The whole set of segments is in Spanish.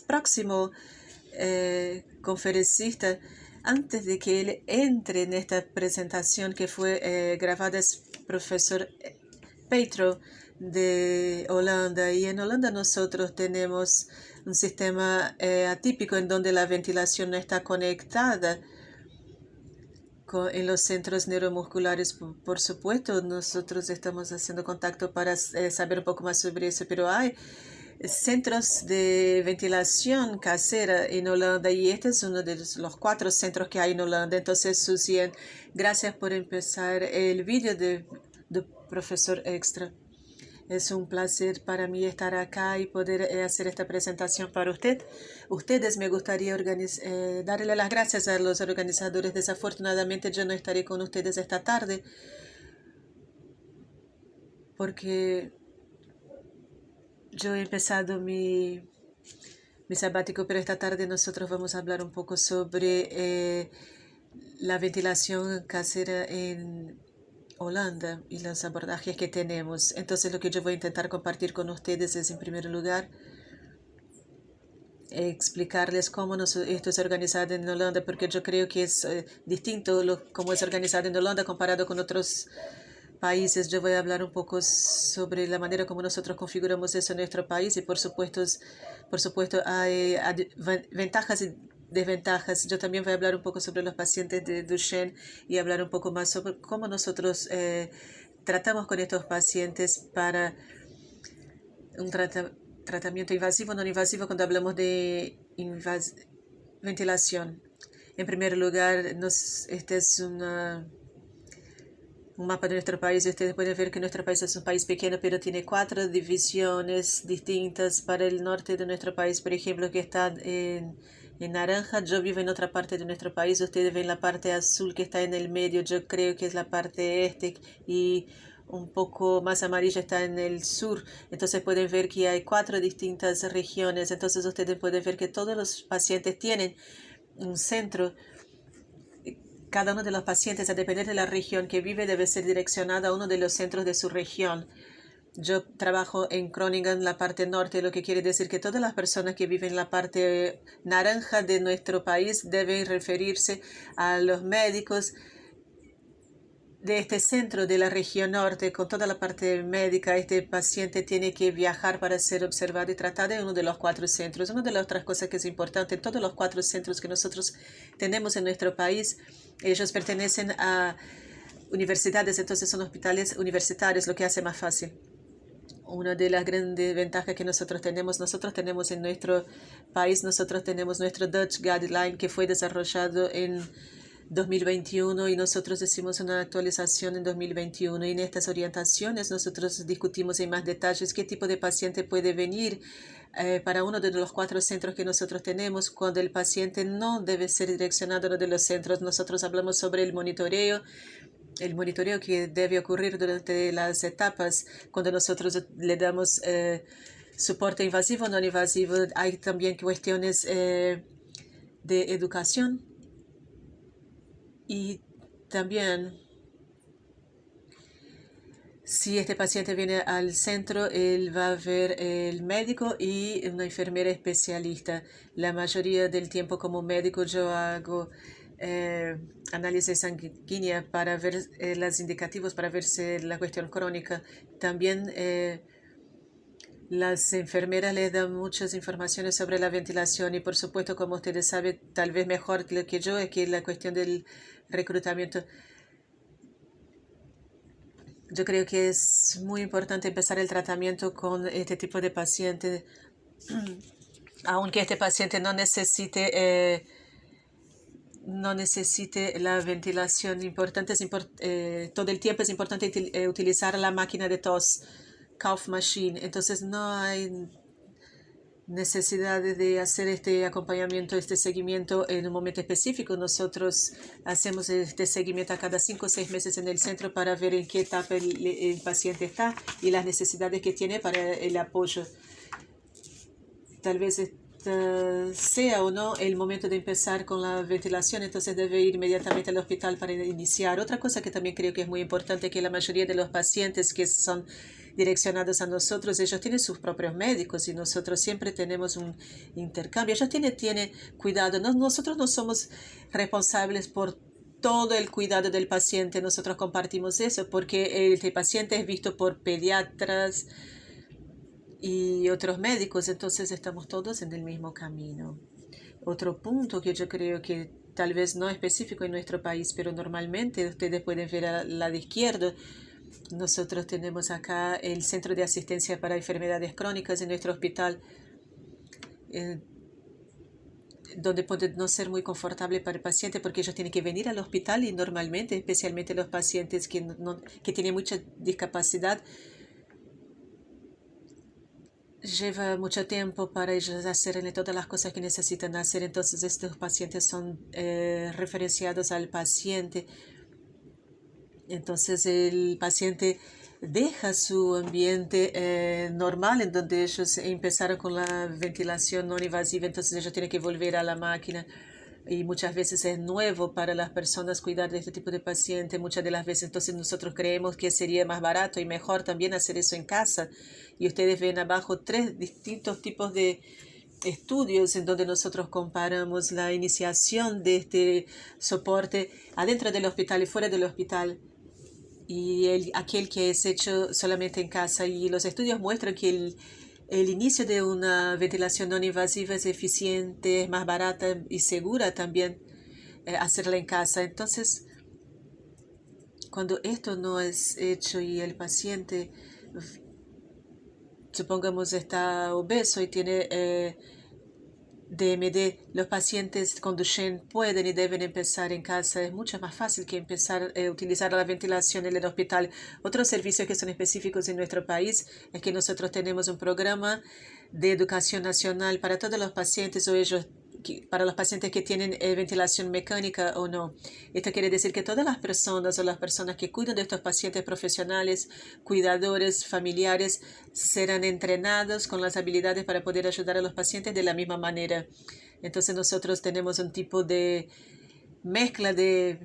próximo conferencista, antes de que él entre en esta presentación que fue grabada, es profesor Petro de Holanda. Y en Holanda nosotros tenemos un sistema atípico en donde la ventilación no está conectada en los centros neuromusculares. Por supuesto, nosotros estamos haciendo contacto para saber un poco más sobre eso, pero hay centros de ventilación casera en Holanda y este es uno de los 4 centros que hay en Holanda. Entonces, Susian, gracias por empezar el vídeo de profesor Extra. Es un placer para mí estar acá y poder hacer esta presentación para ustedes. Me gustaría darle las gracias a los organizadores. Desafortunadamente yo no estaré con ustedes esta tarde porque yo he empezado mi sabático, pero esta tarde nosotros vamos a hablar un poco sobre la ventilación casera en Holanda y los abordajes que tenemos. Entonces lo que yo voy a intentar compartir con ustedes es, en primer lugar, explicarles cómo esto es organizado en Holanda, porque yo creo que es distinto cómo es organizado en Holanda comparado con otros países. Yo voy a hablar un poco sobre la manera como nosotros configuramos eso en nuestro país y por supuesto hay ventajas y desventajas. Yo también voy a hablar un poco sobre los pacientes de Duchenne y hablar un poco más sobre cómo nosotros tratamos con estos pacientes para un tratamiento invasivo o no invasivo cuando hablamos de ventilación. En primer lugar, este es un mapa de nuestro país. Ustedes pueden ver que nuestro país es un país pequeño, pero tiene 4 divisiones distintas. Para el norte de nuestro país, por ejemplo, que está en naranja, yo vivo en otra parte de nuestro país. Ustedes ven la parte azul que está en el medio, yo creo que es la parte este, y un poco más amarilla está en el sur. Entonces pueden ver que hay 4 distintas regiones. Entonces ustedes pueden ver que todos los pacientes tienen un centro. Cada uno de los pacientes, a depender de la región que vive, debe ser direccionado a uno de los centros de su región. Yo trabajo en Groningen, la parte norte, lo que quiere decir que todas las personas que viven en la parte naranja de nuestro país deben referirse a los médicos de este centro de la región norte. Con toda la parte médica, este paciente tiene que viajar para ser observado y tratado en uno de los 4 centros. Una de las otras cosas que es importante, en todos los 4 centros que nosotros tenemos en nuestro país, ellos pertenecen a universidades, entonces son hospitales universitarios, lo que hace más fácil. Una de las grandes ventajas que nosotros tenemos en nuestro país, nosotros tenemos nuestro Dutch Guideline que fue desarrollado en 2021 y nosotros hicimos una actualización en 2021 y en estas orientaciones nosotros discutimos en más detalles qué tipo de paciente puede venir para uno de los 4 centros que nosotros tenemos. Cuando el paciente no debe ser direccionado a uno de los centros, nosotros hablamos sobre el monitoreo que debe ocurrir durante las etapas cuando nosotros le damos soporte invasivo o no invasivo. Hay también cuestiones de educación y también si este paciente viene al centro, él va a ver el médico y una enfermera especialista. La mayoría del tiempo como médico yo hago análisis sanguínea para ver los indicativos, para ver si la cuestión crónica. También las enfermeras les dan muchas informaciones sobre la ventilación y por supuesto, como ustedes saben, tal vez mejor que yo, es que la cuestión del reclutamiento. Yo creo que es muy importante empezar el tratamiento con este tipo de paciente, aunque este paciente no necesite la ventilación. Todo el tiempo es importante utilizar la máquina de tos, cough machine. Entonces no hay necesidad de hacer este acompañamiento, este seguimiento en un momento específico. Nosotros hacemos este seguimiento a cada 5 o 6 meses en el centro para ver en qué etapa el paciente está y las necesidades que tiene para el apoyo. Tal vez sea o no el momento de empezar con la ventilación, entonces debe ir inmediatamente al hospital para iniciar. Otra cosa que también creo que es muy importante es que la mayoría de los pacientes que son direccionados a nosotros. Ellos tienen sus propios médicos y nosotros siempre tenemos un intercambio. Ellos tienen cuidado. Nosotros no somos responsables por todo el cuidado del paciente. Nosotros compartimos eso porque el paciente es visto por pediatras y otros médicos, entonces estamos todos en el mismo camino. Otro punto que yo creo que tal vez no específico en nuestro país, pero normalmente ustedes pueden ver al lado izquierdo, nosotros tenemos acá el Centro de Asistencia para Enfermedades Crónicas en nuestro hospital, donde puede no ser muy confortable para el paciente porque ellos tienen que venir al hospital y normalmente, especialmente los pacientes que tienen mucha discapacidad, lleva mucho tiempo para ellos hacerle todas las cosas que necesitan hacer. Entonces estos pacientes son referenciados al paciente. Entonces el paciente deja su ambiente normal en donde ellos empezaron con la ventilación no invasiva, entonces ellos tienen que volver a la máquina. Y muchas veces es nuevo para las personas cuidar de este tipo de paciente. Muchas de las veces entonces nosotros creemos que sería más barato y mejor también hacer eso en casa. Y ustedes ven abajo 3 distintos tipos de estudios en donde nosotros comparamos la iniciación de este soporte adentro del hospital y fuera del hospital. Y aquel que es hecho solamente en casa. Y los estudios muestran que el inicio de una ventilación no invasiva es eficiente, es más barata y segura también hacerla en casa. Entonces, cuando esto no es hecho y el paciente, supongamos, está obeso y tiene DMD, los pacientes con Duchenne pueden y deben empezar en casa. Es mucho más fácil que empezar a utilizar la ventilación en el hospital. Otros servicios que son específicos en nuestro país es que nosotros tenemos un programa de educación nacional para todos los pacientes o para los pacientes que tienen ventilación mecánica o no. Esto quiere decir que todas las personas o las personas que cuidan de estos pacientes profesionales, cuidadores, familiares, serán entrenados con las habilidades para poder ayudar a los pacientes de la misma manera. Entonces nosotros tenemos un tipo de mezcla de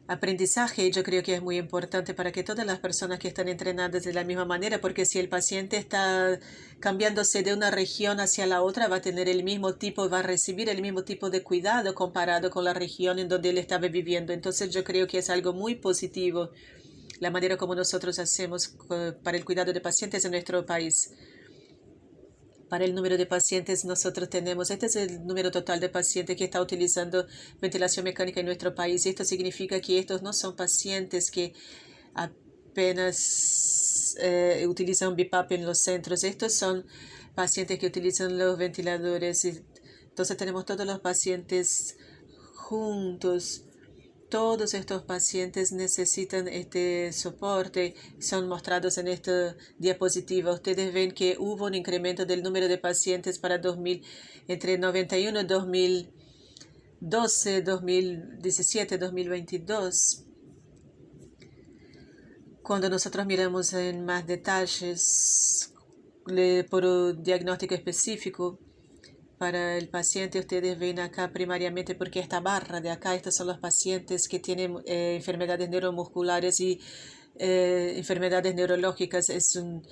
aprendizaje y yo creo que es muy importante para que todas las personas que están entrenadas de la misma manera, porque si el paciente está cambiándose de una región hacia la otra, va a tener el mismo tipo, va a recibir el mismo tipo de cuidado comparado con la región en donde él estaba viviendo. Entonces yo creo que es algo muy positivo la manera como nosotros hacemos para el cuidado de pacientes en nuestro país. Para el número de pacientes, nosotros tenemos, este es el número total de pacientes que está utilizando ventilación mecánica en nuestro país. Esto significa que estos no son pacientes que apenas utilizan BiPAP en los centros. Estos son pacientes que utilizan los ventiladores. Entonces tenemos todos los pacientes juntos. Todos estos pacientes necesitan este soporte, son mostrados en esta diapositiva. Ustedes ven que hubo un incremento del número de pacientes para entre 91 y 2012, 2017, 2022. Cuando nosotros miramos en más detalles por un diagnóstico específico, para el paciente, ustedes ven acá primariamente porque esta barra de acá, estos son los pacientes que tienen enfermedades neuromusculares y enfermedades neurológicas. Es un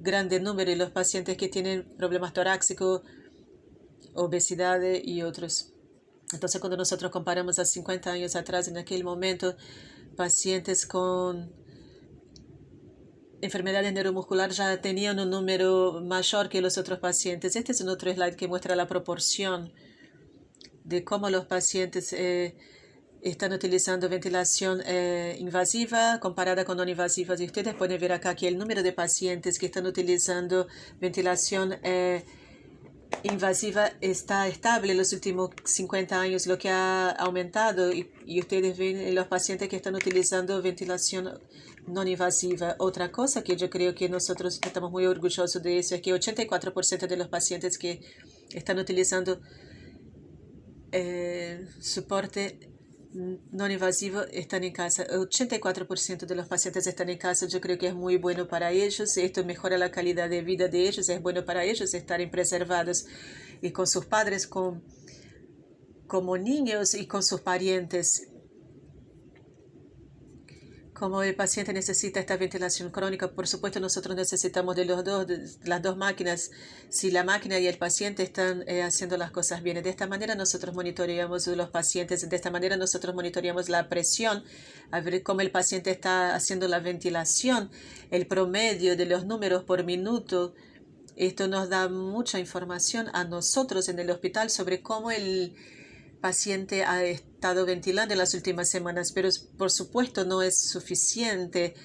grande número y los pacientes que tienen problemas torácicos, obesidad y otros. Entonces, cuando nosotros comparamos a 50 años atrás, en aquel momento, pacientes con enfermedades neuromusculares ya tenían un número mayor que los otros pacientes. Este es un otro slide que muestra la proporción de cómo los pacientes están utilizando ventilación invasiva comparada con no invasivas. Y ustedes pueden ver acá que el número de pacientes que están utilizando ventilación invasiva está estable en los últimos 50 años, lo que ha aumentado. Y ustedes ven los pacientes que están utilizando ventilación no invasiva. Otra cosa que yo creo que nosotros estamos muy orgullosos de eso es que 84% de los pacientes que están utilizando soporte no invasivo están en casa. 84% de los pacientes están en casa. Yo creo que es muy bueno para ellos. Esto mejora la calidad de vida de ellos. Es bueno para ellos estar preservados y con sus padres, como niños y con sus parientes. Como el paciente necesita esta ventilación crónica, por supuesto nosotros necesitamos de las dos máquinas. Si la máquina y el paciente están haciendo las cosas bien, de esta manera nosotros monitoreamos los pacientes, de esta manera nosotros monitoreamos la presión, a ver cómo el paciente está haciendo la ventilación, el promedio de los números por minuto. Esto nos da mucha información a nosotros en el hospital sobre cómo el paciente ha estado ventilando en las últimas semanas, pero por supuesto no es suficiente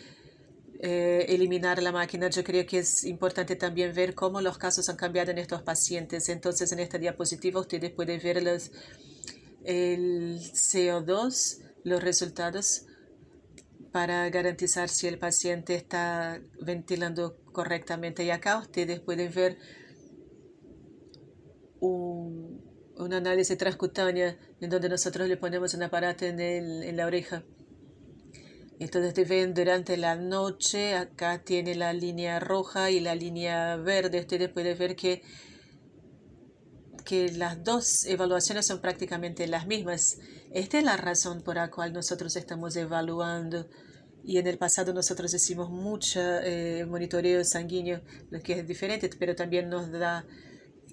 eliminar la máquina. Yo creo que es importante también ver cómo los casos han cambiado en estos pacientes. Entonces, en esta diapositiva ustedes pueden ver el CO2, los resultados para garantizar si el paciente está ventilando correctamente. Y acá ustedes pueden ver un análisis transcutáneo en donde nosotros le ponemos un aparato en la oreja. Entonces ustedes ven durante la noche, acá tiene la línea roja y la línea verde. Ustedes pueden ver que las dos evaluaciones son prácticamente las mismas. Esta es la razón por la cual nosotros estamos evaluando. Y en el pasado nosotros hicimos mucho monitoreo sanguíneo, lo que es diferente, pero también nos da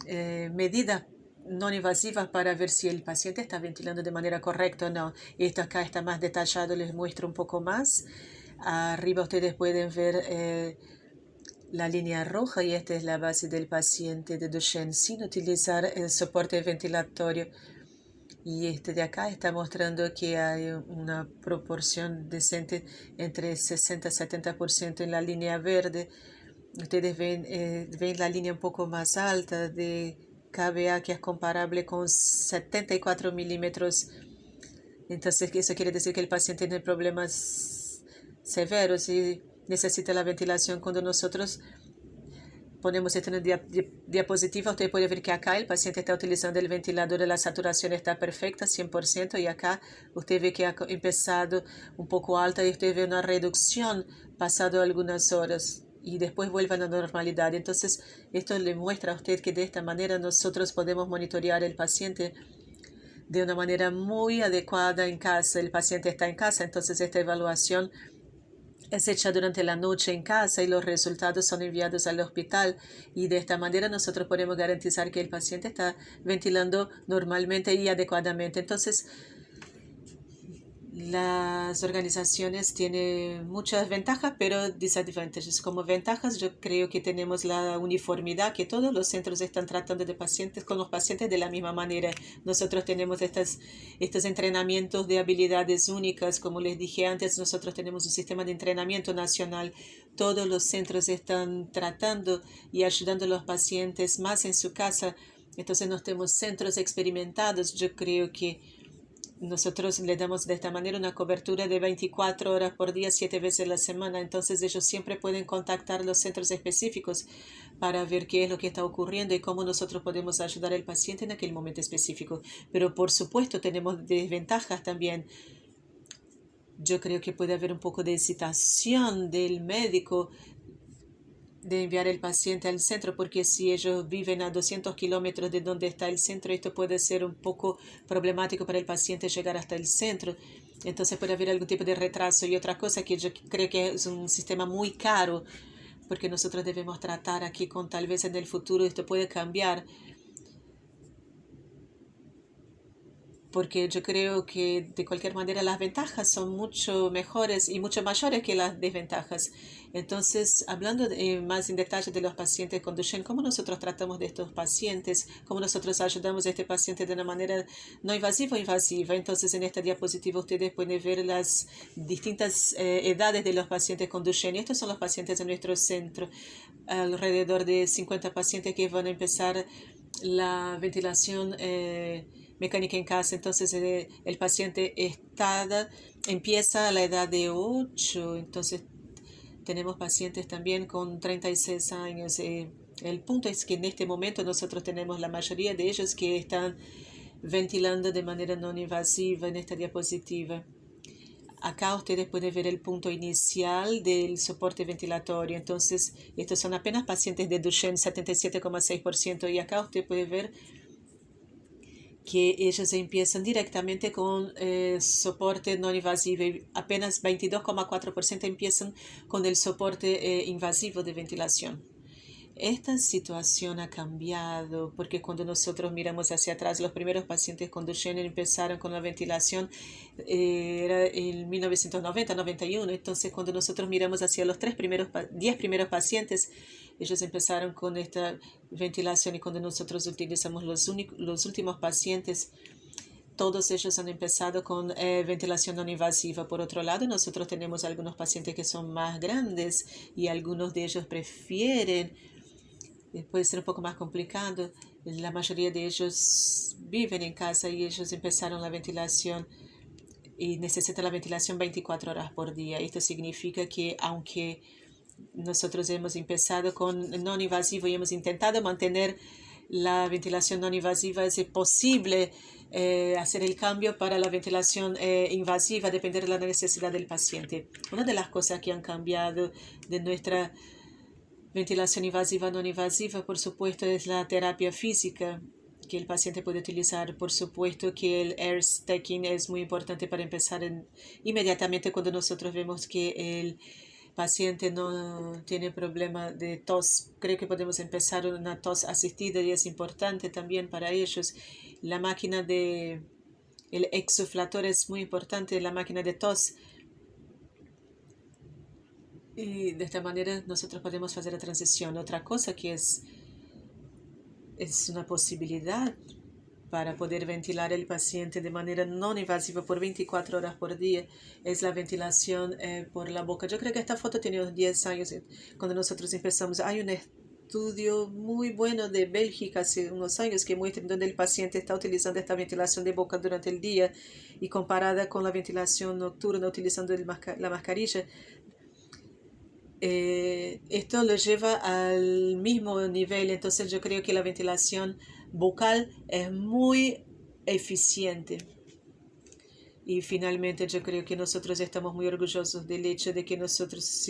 medidas no invasivas para ver si el paciente está ventilando de manera correcta o no. Esto acá está más detallado, les muestro un poco más. Arriba ustedes pueden ver la línea roja y esta es la base del paciente de Duchenne sin utilizar el soporte ventilatorio. Y este de acá está mostrando que hay una proporción decente entre 60 y 70% en la línea verde. Ustedes ven la línea un poco más alta de KBA, que es comparable con 74 milímetros. Entonces, eso quiere decir que el paciente tiene problemas severos y necesita la ventilación. Cuando nosotros ponemos esto en la diapositiva, usted puede ver que acá el paciente está utilizando el ventilador, la saturación está perfecta, 100%, y acá usted ve que ha empezado un poco alta y usted ve una reducción pasado algunas horas y después vuelve a la normalidad. Entonces, esto le muestra a usted que de esta manera nosotros podemos monitorear el paciente de una manera muy adecuada en casa. El paciente está en casa, entonces esta evaluación es hecha durante la noche en casa y los resultados son enviados al hospital y de esta manera nosotros podemos garantizar que el paciente está ventilando normalmente y adecuadamente. Entonces, las organizaciones tienen muchas ventajas, pero desventajas. Como ventajas, yo creo que tenemos la uniformidad, que todos los centros están tratando de pacientes con los pacientes de la misma manera. Nosotros tenemos estos entrenamientos de habilidades únicas. Como les dije antes, nosotros tenemos un sistema de entrenamiento nacional. Todos los centros están tratando y ayudando a los pacientes más en su casa. Entonces, no tenemos centros experimentados. Yo creo que nosotros le damos de esta manera una cobertura de 24 horas por día, 7 veces a la semana. Entonces ellos siempre pueden contactar los centros específicos para ver qué es lo que está ocurriendo y cómo nosotros podemos ayudar al paciente en aquel momento específico. Pero por supuesto tenemos desventajas también. Yo creo que puede haber un poco de hesitación del médico de enviar el paciente al centro, porque si ellos viven a 200 kilómetros de donde está el centro, esto puede ser un poco problemático para el paciente llegar hasta el centro. Entonces puede haber algún tipo de retraso. Y otra cosa que yo creo que es un sistema muy caro, porque nosotros debemos tratar aquí con tal vez en el futuro esto puede cambiar. Porque yo creo que de cualquier manera las ventajas son mucho mejores y mucho mayores que las desventajas. Entonces, hablando más en detalle de los pacientes con Duchenne, cómo nosotros tratamos de estos pacientes, cómo nosotros ayudamos a este paciente de una manera no invasiva o invasiva. Entonces, en esta diapositiva ustedes pueden ver las distintas edades de los pacientes con Duchenne. Y estos son los pacientes de nuestro centro, alrededor de 50 pacientes que van a empezar la ventilación mecánica en casa. Entonces el paciente empieza a la edad de 8. Entonces tenemos pacientes también con 36 años. El punto es que en este momento nosotros tenemos la mayoría de ellos que están ventilando de manera no invasiva en esta diapositiva. Acá ustedes pueden ver el punto inicial del soporte ventilatorio. Entonces, estos son apenas pacientes de Duchenne, 77,6%. Y acá usted puede ver que ellos empiezan directamente con soporte no invasivo y apenas 22,4% empiezan con el soporte invasivo de ventilación. Esta situación ha cambiado porque cuando nosotros miramos hacia atrás, los primeros pacientes con Duchenne empezaron con la ventilación, era en 1990-91. Entonces, cuando nosotros miramos hacia los 10 primeros pacientes, ellos empezaron con esta ventilación y cuando nosotros utilizamos los últimos pacientes, todos ellos han empezado con ventilación no invasiva. Por otro lado, nosotros tenemos algunos pacientes que son más grandes y algunos de ellos prefieren, puede ser un poco más complicado. La mayoría de ellos viven en casa y ellos empezaron la ventilación y necesitan la ventilación 24 horas por día. Esto significa que aunque nosotros hemos empezado con no invasivo y hemos intentado mantener la ventilación no invasiva, es posible hacer el cambio para la ventilación invasiva, depender de la necesidad del paciente. Una de las cosas que han cambiado de nuestra ventilación invasiva no invasiva, por supuesto, es la terapia física que el paciente puede utilizar. Por supuesto que el air stacking es muy importante para empezar inmediatamente cuando nosotros vemos que el paciente no tiene problema de tos. Creo que podemos empezar una tos asistida y es importante también para ellos. La máquina el exsuflador es muy importante, la máquina de tos. Y de esta manera nosotros podemos hacer la transición. Otra cosa que es una posibilidad para poder ventilar el paciente de manera no invasiva por 24 horas por día es la ventilación por la boca. Yo creo que esta foto tiene unos 10 años cuando nosotros empezamos. Hay un estudio muy bueno de Bélgica hace unos años que muestra donde el paciente está utilizando esta ventilación de boca durante el día y comparada con la ventilación nocturna utilizando la mascarilla. Esto lo lleva al mismo nivel, entonces yo creo que la ventilación bucal es muy eficiente. Y finalmente yo creo que nosotros estamos muy orgullosos del hecho de que nosotros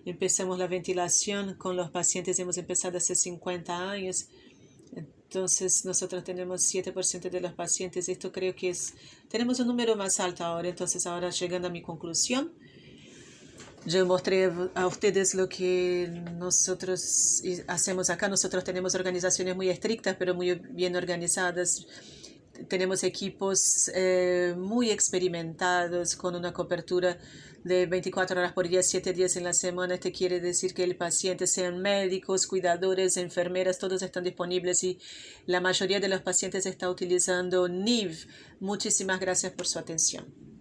empezamos la ventilación con los pacientes, hemos empezado hace 50 años. Entonces nosotros tenemos 7% de los pacientes. Esto creo que tenemos un número más alto ahora. Entonces ahora llegando a mi conclusión, yo mostré a ustedes lo que nosotros hacemos acá. Nosotros tenemos organizaciones muy estrictas, pero muy bien organizadas. Tenemos equipos muy experimentados con una cobertura de 24 horas por día, 7 días en la semana. Esto quiere decir que el paciente, sean médicos, cuidadores, enfermeras, todos están disponibles y la mayoría de los pacientes está utilizando NIV. Muchísimas gracias por su atención.